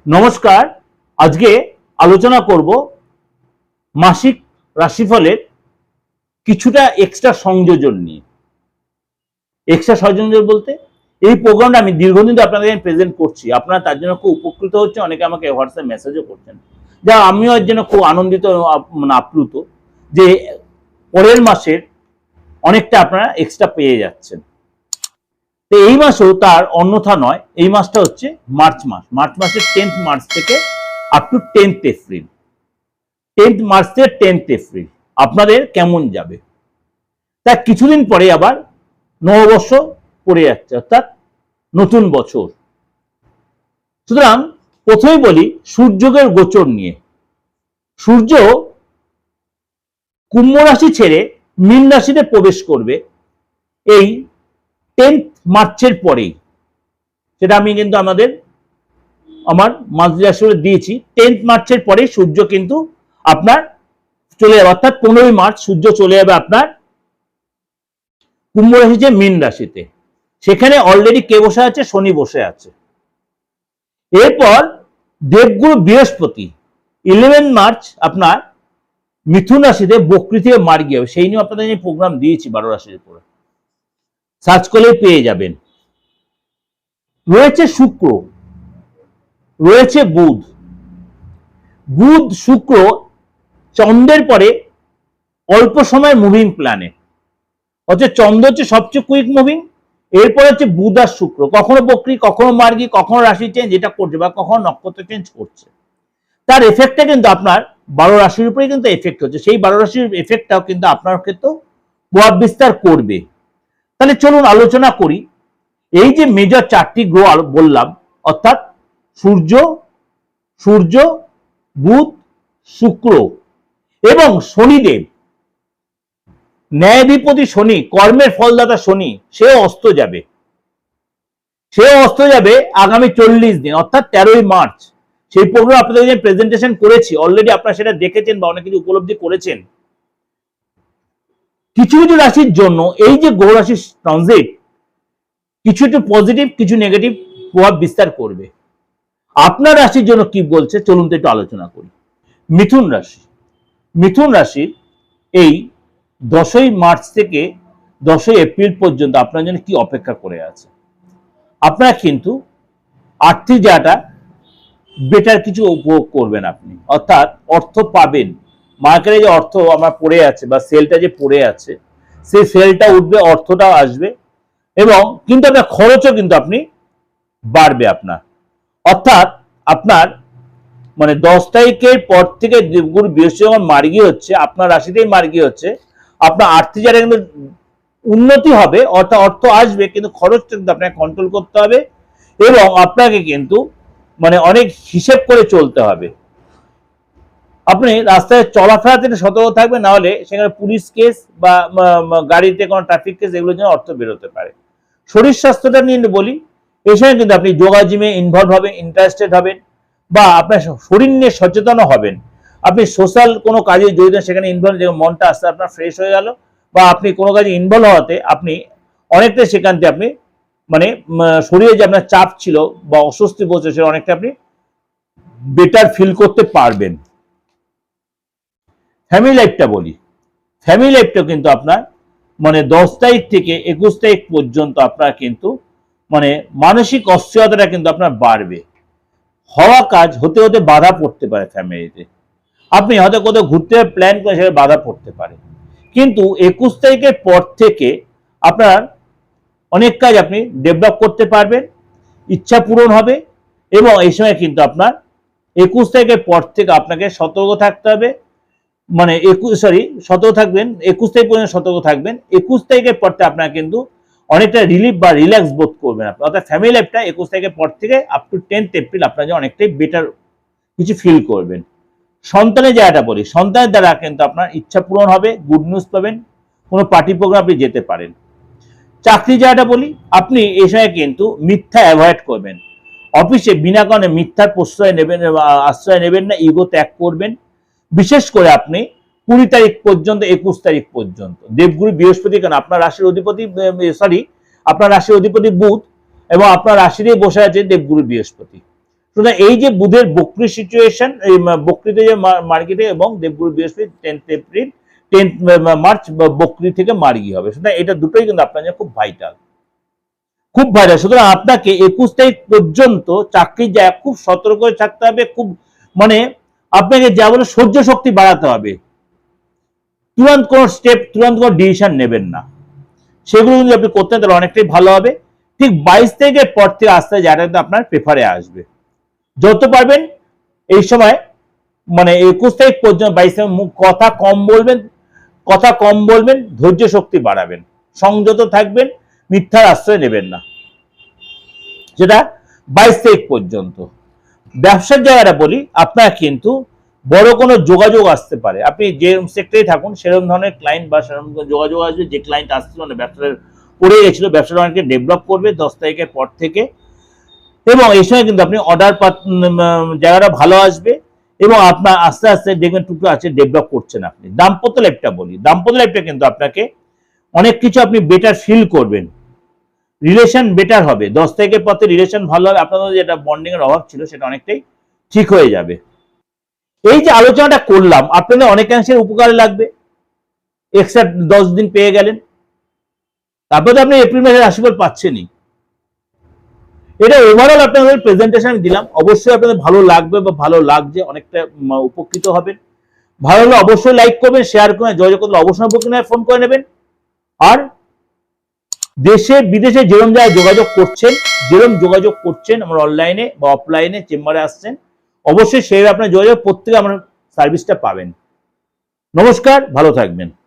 নমস্কার। আজকে আলোচনা করব মাসিক রাশিফলের কিছুটা এক্সট্রা সংযোজন নিয়ে। এক্সট্রা সংযোজন বলতে এই প্রোগ্রামটা আমি দীর্ঘদিন ধরে আপনাদের প্রেজেন্ট করছি, আপনারা তার জন্য খুব উপকৃত হচ্ছে, অনেকে আমাকে হোয়াটসঅ্যাপ মেসেজও করছেন, যা আমিও এর জন্য খুব আনন্দিত আপ্লুত যে পরের মাসের অনেকটা আপনারা এক্সট্রা পেয়ে যাচ্ছেন। তো এই মাসেও তার অন্যথা নয়, এই মাসটা হচ্ছে মার্চ মাস। মার্চ মাসের 10th মার্চ থেকে up to 10th April. 10th March থেকে 10th এপ্রিল আপনাদের কেমন যাবে? তার কিছুদিন পরে আবার নববর্ষ পড়ে যাচ্ছে, অর্থাৎ নতুন বছর। সুতরাং প্রথমেই বলি সূর্যের গোচর নিয়ে। সূর্য কুম্ভ রাশি ছেড়ে মীন রাশিতে প্রবেশ করবে এই 10th মার্চের পরেই। সেটা আমি কিন্তু আমার মান্থলি রাশি দিয়েছি। 10th মার্চের পরে সূর্য কিন্তু আপনার চলে যাবে, অর্থাৎ 15ই মার্চ সূর্য চলে যাবে আপনার কুম্ভ রাশি যে মীন রাশিতে। সেখানে অলরেডি কে বসে আছে? শনি বসে আছে। এরপর দেবগুরু বৃহস্পতি 11 মার্চ আপনার মিথুন রাশিতে বক্রী থেকে মার্গী হবে। সেই নিয়ে আপনাদের যে প্রোগ্রাম দিয়েছি 12 রাশির উপরে, সার্চ করলে পেয়ে যাবেন। রয়েছে শুক্র, রয়েছে বুধ। বুধ শুক্র চন্দ্রের পরে অল্প সময় মুভিং প্ল্যানেট, অর্থাৎ চন্দ্র হচ্ছে সবচেয়ে কুইক মুভিং। এরপর হচ্ছে বুধ আর শুক্র, কখনো বক্রী, কখনো মার্গী, কখনো রাশি চেঞ্জ এটা করছে, বা কখনো নক্ষত্র চেঞ্জ করছে। তার এফেক্টটা কিন্তু আপনার 12 রাশির উপরে কিন্তু এফেক্ট হচ্ছে। সেই 12 রাশির এফেক্টটাও কিন্তু আপনার ক্ষেত্রেও প্রভাব বিস্তার করবে। তাহলে চলুন আলোচনা করি। এই যে মেজর 4টি গ্রহ বললাম, অর্থাৎ সূর্য, বুধ, শুক্র এবং শনিদেব, ন্যায়াধিপতি শনি, কর্মের ফলদাতা শনি, সেও অস্ত যাবে আগামী 40 দিন, অর্থাৎ 13ই মার্চ। সেই প্রোগ্রাম আপনাদের যে প্রেজেন্টেশন করেছি অলরেডি, আপনারা সেটা দেখেছেন বা অনেক কিছু উপলব্ধি করেছেন। কিছু কিছু রাশির জন্য এই যে গ্রহ রাশির ট্রানজিট কিছু একটু পজিটিভ, কিছু নেগেটিভ প্রভাব বিস্তার করবে। আপনার রাশির জন্য কি বলছে চলুন তো একটু আলোচনা করি। মিথুন রাশির এই 10ই মার্চ থেকে 10ই এপ্রিল পর্যন্ত আপনার জন্য কি অপেক্ষা করে আছে। আপনারা কিন্তু আর্থিক জায়গাটা বেটার কিছু উপভোগ করবেন আপনি, অর্থাৎ অর্থ পাবেন। মার্কেটে যে অর্থ আমার পড়ে আছে বা সেলটা যে পড়ে আছে, সেই সেলটা উঠবে, অর্থটাও আসবে, এবং কিন্তু আপনার খরচও কিন্তু আপনি বাড়বে আপনার। অর্থাৎ আপনার 10 তারিখের পর থেকে দেবগুরু বৃহস্পতি যখন মার্গী হচ্ছে, আপনার রাশিতেই মার্গী হচ্ছে, আপনার আর্থিক জায়গায় কিন্তু উন্নতি হবে, অর্থাৎ অর্থ আসবে, কিন্তু খরচটা কিন্তু আপনাকে কন্ট্রোল করতে হবে এবং আপনাকে কিন্তু অনেক হিসেব করে চলতে হবে। আপনি রাস্তায় চলাফেরাতে সতর্ক থাকবেন, না হলে সেখানে পুলিশ কেস বা গাড়িতে কোনো ট্রাফিক কেস, এগুলোর জন্য অর্থ বেরোতে পারে। শরীর স্বাস্থ্যটা নিয়ে বলি, এই সময় কিন্তু আপনি যোগা জিমে ইনভলভ হবেন, ইন্টারেস্টেড হবেন, বা আপনার শরীর নিয়ে সচেতন হবেন। আপনি সোশ্যাল কোনো কাজে জড়িত, সেখানে ইনভলভ, যে মনটা আস্তে আপনার ফ্রেশ হয়ে গেল, বা আপনি কোনো কাজে ইনভলভ হওয়াতে আপনি অনেকটাই সেখান থেকে আপনি শরীরে যে আপনার চাপ ছিল বা অস্বস্তি বলছে, সেটা অনেকটা আপনি বেটার ফিল করতে পারবেন। ফ্যামিলি লাইফটা বলি, ফ্যামিলি লাইফটা কিন্তু আপনার 10 তারিখ থেকে 21 তারিখ পর্যন্ত আপনার কিন্তু মানসিক অস্থিরতাটা কিন্তু আপনার বাড়বে। হওয়া কাজ হতে হতে বাধা পড়তে পারে ফ্যামিলিতে। আপনি হয়তো কোথাও ঘুরতে প্ল্যান করে, সেটা বাধা পড়তে পারে, কিন্তু 21 তারিখের পর থেকে আপনার অনেক কাজ আপনি ডেভেলপ করতে পারবেন, ইচ্ছা পূরণ হবে। এবং এই সময় কিন্তু আপনার 21 তারিখের পর থেকে আপনাকে সতর্ক থাকতে হবে। 21 তারিখ পর্যন্ত সতর্ক থাকবেন। 21 তারিখের পর থেকে আপনার কিন্তু অনেকটা রিলিফ বা রিল্যাক্স বোধ করবেন আপনি, অর্থাৎ ফ্যামিলি লাইফটা 21 তারিখের পর থেকে আপ টু 10th এপ্রিল আপনার জন্য অনেকটাই বেটার কিছু ফিল করবেন। সন্তানের জায়গাটা বলি, সন্তানের দ্বারা কিন্তু আপনার ইচ্ছা পূরণ হবে, গুড নিউজ পাবেন, কোনো পার্টি প্রোগ্রাম আপনি যেতে পারেন। চাকরি জায়গাটা বলি, আপনি এই সময় কিন্তু মিথ্যা অ্যাভয়েড করবেন। অফিসে বিনা কারণে মিথ্যার আশ্রয় নেবেন না, ইগো ত্যাগ করবেন। বিশেষ করে আপনি 20 তারিখ পর্যন্ত 21 তারিখ পর্যন্ত দেবগুরু বৃহস্পতি, কারণ আপনার রাশির অধিপতি বুধ, এবং আপনার রাশিতেই বসে আছে দেবগুরু বৃহস্পতি। সুতরাং এই যে বুধের বক্রি সিচুয়েশন, এই বক্রিতে যে মার্গিতে এবং দেবগুরু বৃহস্পতি 10th এপ্রিল 10th মার্চ বক্রি থেকে মার্গী হবে, সুতরাং এটা দুটোই কিন্তু আপনার জন্য খুব ভাইটাল, খুব ভাইটাল। সুতরাং আপনাকে 21 তারিখ পর্যন্ত চাকরির জায়গায় খুব সতর্ক হয়ে থাকতে হবে, খুব মানে আপনাকে যা বলে সহ্য শক্তি বাড়াতে হবে। তুরন্ত কোনো স্টেপ, তুরন্ত কোনো ডিসিশন নেবেন না, সেগুলো যদি আপনি করতে তাহলে অনেকটাই ভালো হবে। ঠিক 22 তারিখের পর থেকে আস্তে জায়গাটা আপনার প্রেফারে আসবে। যত পারবেন এই সময় মানে 21 তারিখ পর্যন্ত 22 তারিখ কথা কম বলবেন, ধৈর্য শক্তি বাড়াবেন, সংযত থাকবেন, মিথ্যার আশ্রয় নেবেন না, যেটা 22 তারিখ পর্যন্ত। ব্যবসার জায়গাটা বলি, আপনার কিন্তু বড় কোনো যোগাযোগ আসতে পারে, আপনি যে সেক্টরে থাকুন সেরকম ধরনের ক্লায়েন্ট বা সেরকম যোগাযোগ আসবে। যে ক্লায়েন্ট আসছিল মানে ব্যবসাটা পড়ে গেছিল, ব্যবসাটা অনেকে ডেভেলপ করবে 10 তারিখের পর থেকে, এবং এই সময় কিন্তু আপনি অর্ডার জায়গাটা ভালো আসবে এবং আপনার আস্তে আস্তে দেখবেন টুকু আছে ডেভেলপ করছেন আপনি। দাম্পত্য লাইফটা বলি, দাম্পত্য লাইফটা কিন্তু আপনাকে অনেক কিছু আপনি বেটার ফিল করবেন, রিলেশন বেটার হবে। 10 তারিখের পথে রিলেশন ভালো হবে, আপনাদের যেটা বন্ডিং এর অভাব ছিল সেটা অনেকটাই ঠিক হয়ে যাবে। এই যে আলোচনাটা করলাম আপনাদের অনেকাংশের উপকারে লাগবে, এক্সট্রা 10 দিন পেয়ে গেলেন, তারপরে তো আপনি এপ্রিল মাসের রাশিফল পাচ্ছেনই। এটা ওভারঅল আপনাদের প্রেজেন্টেশন দিলাম, অবশ্যই আপনাদের ভালো লাগবে বা ভালো লাগছে, অনেকটা উপকৃত হবেন। ভালো হলে অবশ্যই লাইক করবেন, শেয়ার করবেন, যোগাযোগ করলে অবশ্যই বুকিং ফোন করে নেবেন। আর দেশে বিদেশে যেরকম জায়গায় যোগাযোগ করছেন আমার অনলাইনে বা অফলাইনে চেম্বারে আসছেন, অবশ্যই সেই আপনার যোগাযোগ প্রত্যেকে আমার সার্ভিসটা পাবেন। নমস্কার, ভালো থাকবেন।